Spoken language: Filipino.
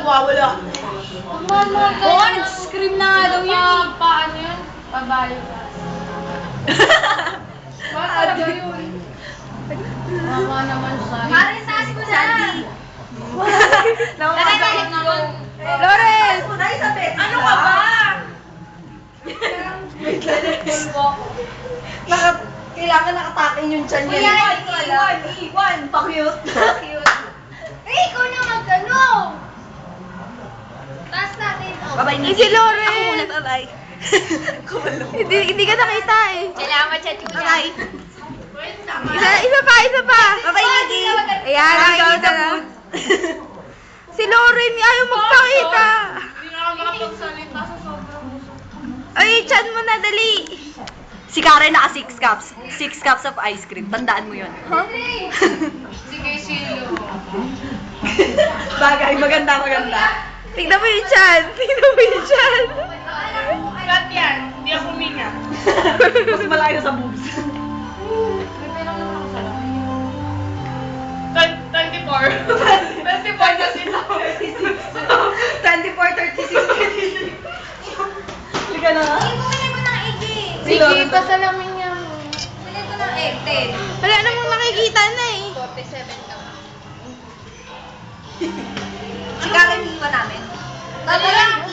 nawawala. Ice cream na nga daw yun. Paano yun? Pabayo. Bakit daw yun? Mama naman siya. Maritas mo na! Nakakabalik naman. Lawrence! Ano ka ba? Kailangan nakatakin yung tiyan niya. Iwan! Pa-cute. Ikaw na magtanong! Taas natin. Bye-bye, Eh, si Lawrence. Ako muna, bye-bye. Hindi ka nakita eh. Salamat sa tuya. Bye-bye. Isa pa. Bye-bye, Nikki. Ayan, nakikita na. Si Lauren, ayaw magpakita. Hindi na ako makapagsalita sa sobrang gusto. Ay, chan mo na, dali. Si Karen naka 6 cups. 6 cups of ice cream. Tandaan mo yun. Sige, Silo. Bagay, maganda. Tignan mo yung chan. Cut yan. Hindi ako minya. Mas malayo sa boobs. May pera naman ako sa lahat. 24. 24 na sila. 24, 36, 36. Liga na. Bumili ko ng egg eh. Sige, pasalamin niya mo. Bumili ko ng egg. 10. Wala namang nakikita na eh. 47 lang. Si Karen iiwan namin. Tama lang.